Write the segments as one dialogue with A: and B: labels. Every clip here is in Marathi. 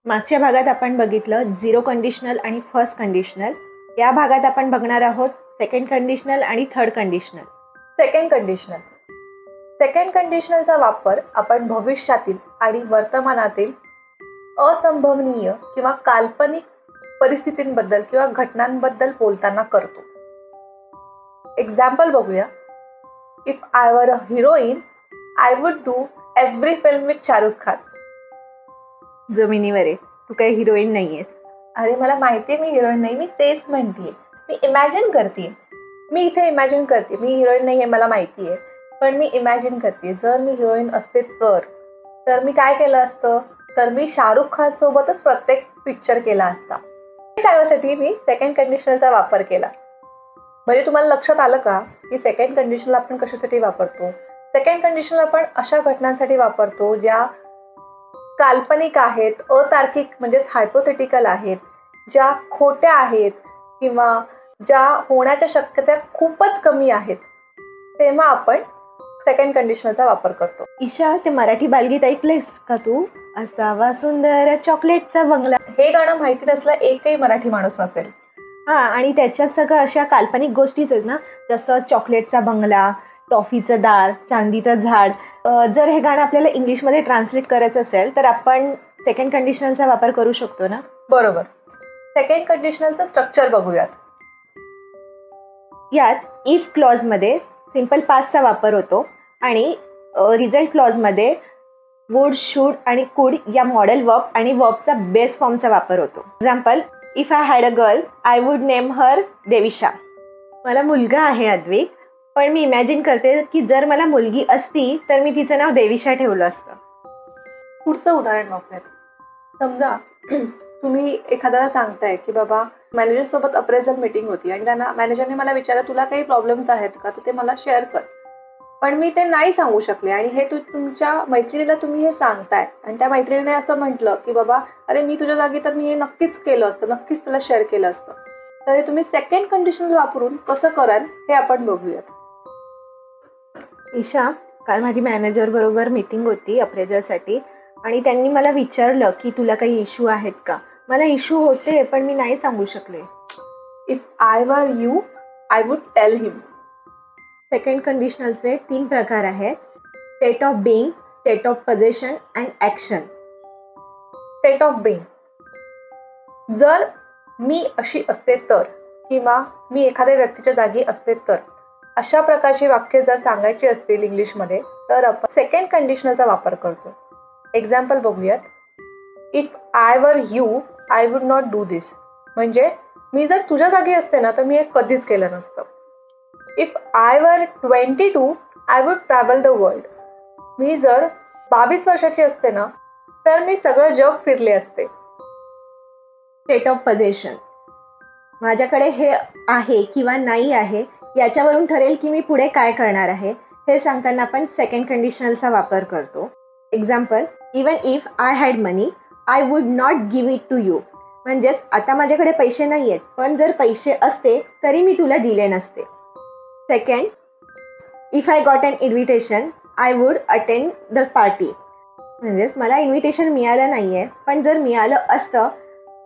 A: मागच्या भागात आपण बघितलं झिरो कंडिशनल आणि फर्स्ट कंडिशनल. या भागात आपण बघणार आहोत सेकंड कंडिशनल आणि थर्ड कंडिशनल.
B: सेकंड कंडिशनलचा वापर आपण भविष्यातील आणि वर्तमानातील असंभवनीय किंवा काल्पनिक परिस्थितींबद्दल किंवा घटनांबद्दल बोलताना करतो. एक्झाम्पल बघूया. If I were a heroine I would do every film with Shahrukh Khan.
A: जमिनीवर आहे, तू काही हिरोईन नाहीयेस.
B: अरे मला माहितीये मी हिरोईन नाही, मी तेच म्हणतीये. मी इमॅजिन करते. मी इथे इमॅजिन करते. मी हिरोईन नाही हे मला माहितीये, पण मी इमॅजिन करते जर मी हिरोईन असते तर मी काय केलं असतं, तर मी शाहरुख खान सोबतच प्रत्येक पिक्चर केला असता. हे सांगण्यासाठी मी सेकंड कंडिशनलचा वापर केला. म्हणजे तुम्हाला लक्षात आलं का की सेकंड कंडिशनल आपण कशासाठी वापरतो. सेकंड कंडिशनल आपण अशा घटनांसाठी वापरतो ज्या काल्पनिक आहेत, अतार्किक म्हणजेच हायपोथेटिकल आहेत, ज्या खोट्या आहेत किंवा ज्या होण्याच्या शक्यता खूपच कमी आहेत, तेव्हा आपण सेकंड कंडिशनलचा वापर करतो.
A: ईशा, ते मराठी बालगीत ऐकलेस का तू? असावा सुंदर चॉकलेटचा बंगला.
B: हे गाणं माहिती नसलं एकही मराठी माणूस नसेल.
A: आणि त्याच्यात सगळं अशा काल्पनिक गोष्टीच आहेत ना, जसं चॉकलेटचा बंगला, टॉफीचं दार, चांदीचं झाड. जर हे गाणं आपल्याला इंग्लिशमध्ये ट्रान्सलेट करायचं असेल तर आपण सेकंड कंडिशनलचा वापर करू शकतो ना.
B: बरोबर. सेकंड कंडिशनलचं स्ट्रक्चर बघूयात.
A: यात इफ क्लॉजमध्ये सिम्पल पास्टचा वापर होतो आणि रिझल्ट क्लॉजमध्ये वुड, शूड आणि कुड या मॉडेल वर्ब आणि वर्बचा बेस फॉर्मचा वापर होतो. Example, if I had a girl I would name her Devisha. मला मुलगा आहे अद्विक, पण मी इमॅजिन करते की जर मला मुलगी असती तर मी तिचं नाव देविशा ठेवलं असतं.
B: पुढचं उदाहरण बघूयात. समजा तुम्ही एखाद्याला सांगताय की बाबा मॅनेजर सोबत अप्रेझल मीटिंग होती आणि त्यांना मॅनेजरने मला विचारलं तुला काही प्रॉब्लेम्स आहेत का, तर ते मला शेअर कर. पण मी ते नाही सांगू शकले आणि हे तुमच्या मैत्रिणीला तुम्ही हे सांगताय आणि त्या मैत्रिणीने असं म्हटलं की बाबा अरे मी तुझ्या जागी तर मी हे नक्कीच केलं असतं, नक्कीच त्याला शेअर केलं असतं. तर हे तुम्ही सेकंड कंडिशनल वापरून कसं कराल हे आपण बघूयात.
A: ईशा, काल माझी मॅनेजर बरोबर मीटिंग होती अप्रेझलसाठी आणि त्यांनी मला विचारलं की तुला काही इश्यू आहेत का. मला इश्यू होते पण मी नाही सांगू शकले.
B: If I were you I would tell him.
A: Second कंडिशनलचे 3 प्रकार आहेत. State of being, state of position and action.
B: State of being. जर मी अशी असते तर किंवा मी एखाद्या व्यक्तीच्या जागी असते तर अशा प्रकारची वाक्य जर सांगायची असतील इंग्लिशमध्ये तर आपण सेकंड कंडिशनलचा वापर करतो. एक्झाम्पल बघूयात. If I were you I would not do this. म्हणजे मी जर तुझ्या जागी असते ना तर मी हे कधीच केलं नसतं. If I were 22 I would travel the world. मी जर 22 वर्षाची असते ना तर मी सगळं जग फिरले असते.
A: State of position. माझ्याकडे हे आहे किंवा नाही आहे याच्यावरून ठरेल की मी पुढे काय करणार आहे. हे सांगताना आपण सेकंड कंडिशनलचा वापर करतो. Example, even if I had money I would not give it to you. म्हणजेच आता माझ्याकडे पैसे नाही आहेत पण जर पैसे असते तरी मी तुला दिले नसते. Second, if I got an invitation I would attend the party. म्हणजेच मला इन्व्हिटेशन मिळालं नाही आहे पण जर मिळालं असतं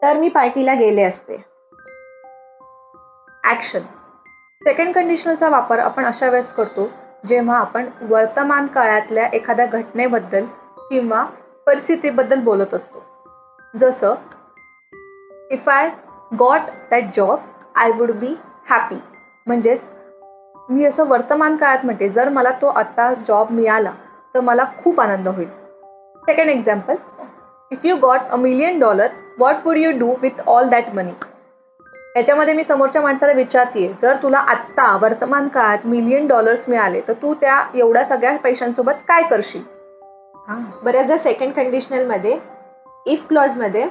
A: तर मी पार्टीला गेले असते.
B: ॲक्शन. सेकंड कंडिशनलचा वापर आपण अशा वेळेस करतो जेव्हा आपण वर्तमान काळातल्या एखाद्या घटनेबद्दल किंवा परिस्थितीबद्दल बोलत असतो. जसं if I got that job I would be happy. म्हणजेच मी असं वर्तमान काळात म्हणते जर मला तो आता जॉब मिळाला तर मला खूप आनंद होईल. Second example, if you got $1 million what would you do with all that money. याच्यामध्ये मी समोरच्या माणसाला विचारतीये जर तुला आत्ता वर्तमान काळात $1 million मिळाले तर तू त्या एवढ्या सगळ्या पैशांसोबत काय करशील.
A: बऱ्याचदा सेकंड कंडिशनलमध्ये इफ क्लॉजमध्ये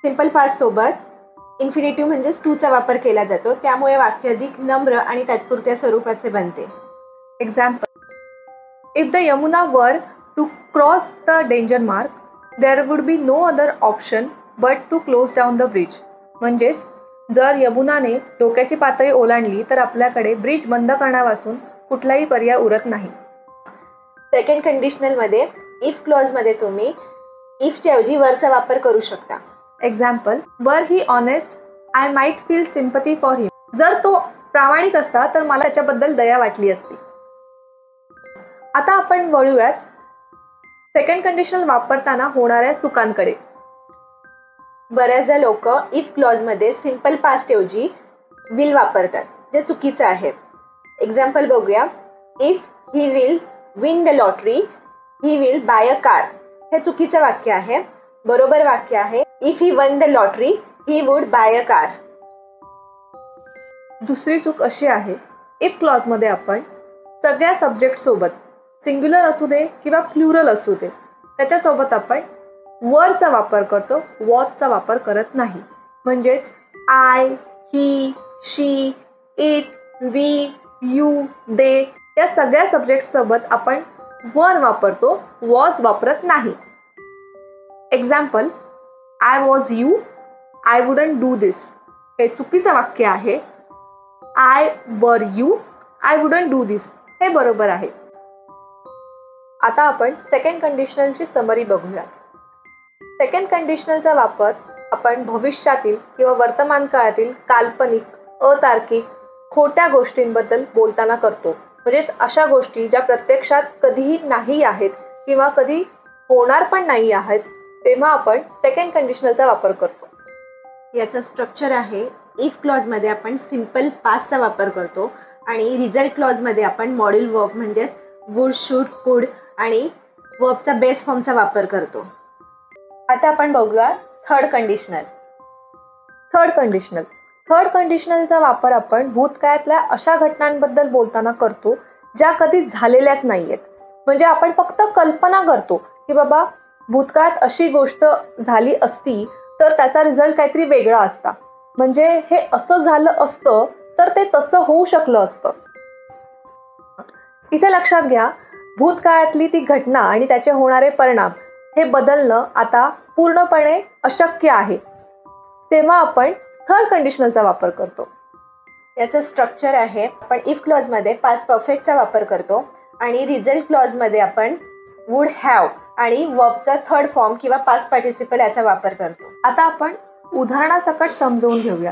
A: सिम्पल पास्ट सोबत इन्फिनिटिव्ह म्हणजेच टूचा वापर केला जातो. त्यामुळे वाक्य अधिक नम्र आणि तात्पुरत्या स्वरूपाचे बनते.
B: Example, if the Yamuna were to cross the danger mark there would be no other option but to close down the bridge. म्हणजेच जर यमुनाने धोक्याची पातळी ओलांडली तर आपल्याकडे ब्रिज बंद करण्यापासून कुठलाही पर्याय उरत नाही.
A: सेकंड कंडिशनलमध्ये इफ क्लॉजमध्ये तुम्ही इफच्या ऐवजी वरचा वापर करू शकता.
B: Example, were he honest I might feel sympathy for him. जर तो प्रामाणिक असता तर मला त्याच्याबद्दल दया वाटली असती. आता आपण वळूयात सेकंड कंडिशनल वापरताना होणाऱ्या चुकांकडे.
A: बऱ्याचदा लोक इफ क्लॉज मध्ये सिंपल पास्ट ऐवजी विल वापरतात, जे चुकीचं आहे. एक्झाम्पल बघूया. If he will win the lottery he will buy a car. हे चुकीचं वाक्य आहे. बरोबर वाक्य आहे if he one the lottery he would buy a car.
B: दुसरी चूक अशी आहे, इफ क्लॉज मध्ये आपण सगळ्या सब्जेक्ट सोबत, सिंग्युलर असू दे किंवा प्लुरल असू दे, त्याच्यासोबत आपण वरचा वापर करतो, वॉजचा वापर करत नाही. म्हणजेच I, he, she, it, we, you, they या सगळ्या सब्जेक्ट सोबत आपण वर वापरतो, वॉज वापरत नाही. Example, I was you I wouldn't do this. हे चुकीचं वाक्य आहे. I were you I wouldn't do this हे बरोबर आहे. आता आपण सेकंड कंडिशनलची समरी बघूया. सेकंड कंडिशनलचा वापर आपण भविष्यातील किंवा वर्तमान काळातील काल्पनिक, अतार्किक, खोट्या गोष्टींबद्दल बोलताना करतो. म्हणजेच अशा गोष्टी ज्या प्रत्यक्षात कधीही नाही आहेत किंवा कधी होणार पण नाही आहेत, तेव्हा आपण सेकंड कंडिशनलचा वापर करतो.
A: याचं स्ट्रक्चर आहे, इफ क्लॉज मध्ये आपण सिंपल पास्टचा वापर करतो आणि रिझल्ट क्लॉज मध्ये आपण मॉड्यूल वर्ब म्हणजे वुड, शुड, कुड आणि वर्बचा बेस फॉर्मचा वापर करतो. आता आपण बघूया थर्ड कंडिशनल.
B: थर्ड कंडिशनलचा वापर आपण भूतकाळातल्या अशा घटनांबद्दल बोलताना करतो ज्या कधी झालेल्याच नाहीयेत. म्हणजे आपण फक्त कल्पना करतो की बाबा भूतकाळात अशी गोष्ट झाली असती तर त्याचा रिझल्ट काहीतरी वेगळा असता. म्हणजे हे असं झालं असतं तर ते तसं होऊ शकलं असतं. इथे लक्षात घ्या, भूतकाळातली ती घटना आणि त्याचे होणारे परिणाम हे बदलणं आता पूर्णपणे अशक्य आहे. तेव्हा आपण थर्ड कंडिशनलचा वापर करतो.
A: याचं स्ट्रक्चर आहे, आपण इफ क्लॉज मध्ये पास्ट परफेक्टचा वापर करतो आणि रिझल्ट क्लॉज मध्ये आपण वुड हॅव आणि वर्बचा थर्ड फॉर्म किंवा पास्ट पार्टिसिपल याचा वापर करतो.
B: आता आपण उदाहरणासकट समजवून घेऊया.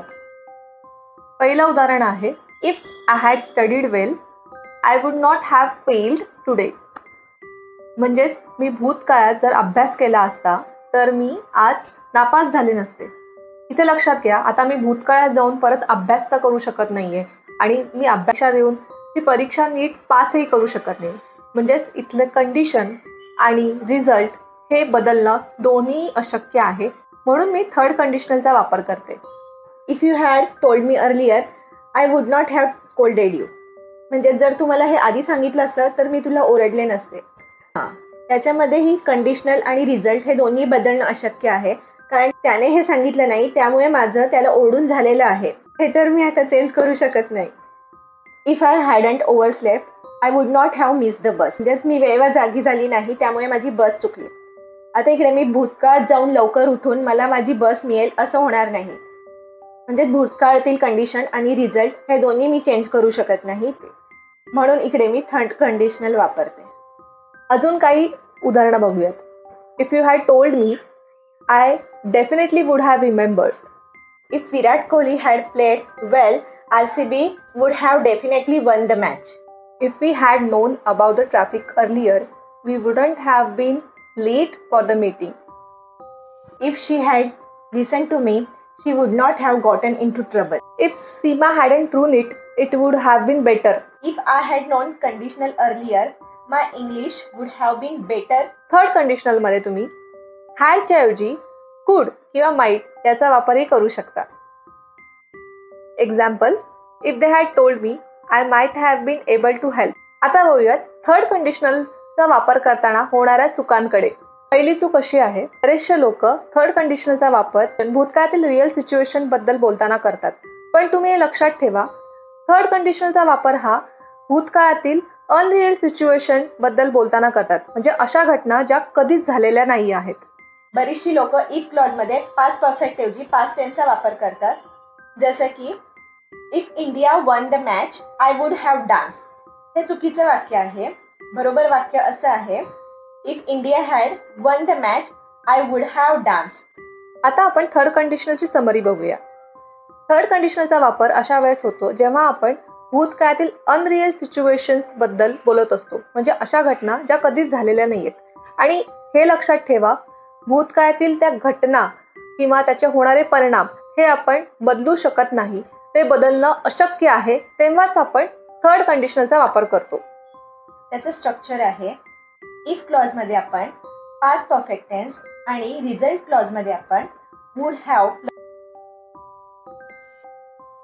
B: पहिलं उदाहरण आहे, if I had studied well I would not have failed today. म्हणजेच मी भूतकाळात जर अभ्यास केला असता तर मी आज नापास झाले नसते. इथे लक्षात घ्या, आता मी भूतकाळात जाऊन परत अभ्यास तर करू शकत नाहीये आणि मी अभ्यासात येऊन ही परीक्षा नीट पासही करू शकत नाही. म्हणजेच इथलं कंडिशन आणि रिझल्ट हे बदलणं दोन्ही अशक्य आहे. म्हणून मी थर्ड कंडिशनलचा वापर करते.
A: If you had told me earlier I would not have scolded you. म्हणजे जर तुम्हाला हे आधी सांगितलं असतं तर मी तुला ओरडले नसते. त्याच्यामध्ये ही कंडिशनल आणि रिझल्ट हे दोन्ही बदलणं अशक्य आहे, कारण त्याने हे सांगितलं नाही त्यामुळे माझं त्याला ओरडून झालेलं आहे. हे तर मी आता चेंज करू शकत नाही. If I hadn't overslept I would not have miss the bus. म्हणजेच मी वेळेवर जागी झाली नाही त्यामुळे माझी बस चुकली. आता इकडे मी भूतकाळात जाऊन लवकर उठून मला माझी बस मिळेल असं होणार नाही. म्हणजे भूतकाळातील कंडिशन आणि रिझल्ट हे दोन्ही मी चेंज करू शकत नाही, म्हणून इकडे मी थर्ड कंडिशनल वापरते.
B: अजून काही उदाहरणं बघूयात. If you had told me I definitely would have remembered.
A: If Virat Kohli had played well RCB would have definitely won the match.
B: If we had known about the traffic earlier, we wouldn't have been late for the meeting.
A: If she had listened to me, she would not have gotten into trouble.
B: If Seema hadn't ruined it, it would have been better.
A: If I had known conditional earlier, my English would have been better.
B: Third conditional मध्ये तुम्ही हॅडच्या ऐवजी कुड किंवा माइट याचा वापरही करू शकता. Example, if they had told me I might have been able to help. आता बोलूयात थर्ड कंडिशनलचा वापर करताना होणाऱ्या चुकांकडे. पहिली चूक अशी आहे, बरेचसे लोक थर्ड कंडिशनलचा वापर भूतकाळातील रिअल सिच्युएशन बद्दल बोलताना करतात. पण तुम्ही हे लक्षात ठेवा, थर्ड कंडिशनलचा वापर हा भूतकाळातील अनरिअल सिच्युएशन बद्दल बोलताना करतात. म्हणजे अशा घटना ज्या कधीच झालेल्या नाही आहेत.
A: बरीचशी लोक इफ क्लॉज मध्ये पास्ट परफेक्ट ऐवजी पास्ट टेन्सचा वापर करतात. जसं की if India one the match I would have dance. हे चुकीचं वाक्य आहे. बरोबर वाक्य असं आहे, if India had one the match I would have danced.
B: आता आपण थर्ड कंडिशनलची समरी बघूया. थर्ड कंडिशनलचा वापर अशा वेळेस होतो जेव्हा आपण भूतकाळातील अनरिअल सिच्युएशन्स बद्दल बोलत असतो, म्हणजे अशा घटना ज्या कधीच झालेल्या नाहीयेत. आणि हे लक्षात ठेवा, भूतकाळातील त्या घटना किंवा त्याचे होणारे परिणाम हे आपण बदलू शकत नाही, ते बदलणं अशक्य आहे, तेव्हाच आपण थर्ड कंडिशनलचा वापर करतो.
A: त्याचं स्ट्रक्चर आहे, इफ क्लॉजमध्ये आपण पास्ट परफेक्ट टेन्स आणि रिझल्ट क्लॉजमध्ये आपण वुड हॅव,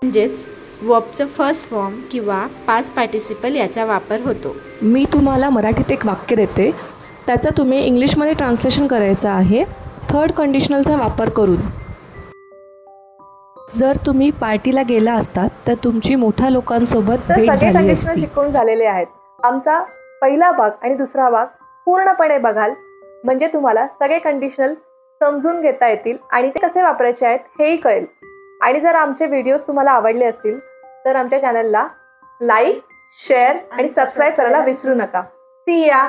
A: म्हणजेच वर्बचं फर्स्ट फॉर्म किंवा पास्ट पार्टिसिपल याचा वापर होतो.
C: मी तुम्हाला मराठीत एक वाक्य देते, त्याचं तुम्ही इंग्लिशमध्ये ट्रान्सलेशन करायचं आहे थर्ड कंडिशनलचा वापर करून. जर तुम्ही पार्टीला गेला असतात तर तुमची मोठ्या लोकांसोबत
B: तर
C: भेट
B: सगळे
C: झाली
B: कंडिशनल
C: असती.
B: शिकून झालेले आहेत. आमचा पहिला भाग आणि दुसरा भाग पूर्णपणे बघाल, म्हणजे तुम्हाला सगळे कंडिशनल समजून घेता येतील आणि ते कसे वापरायचे आहेत हेही कळेल. आणि जर आमचे व्हिडिओज तुम्हाला आवडले असतील तर आमच्या चॅनलला लाईक, शेअर आणि सबस्क्राईब करायला विसरू नका. See ya!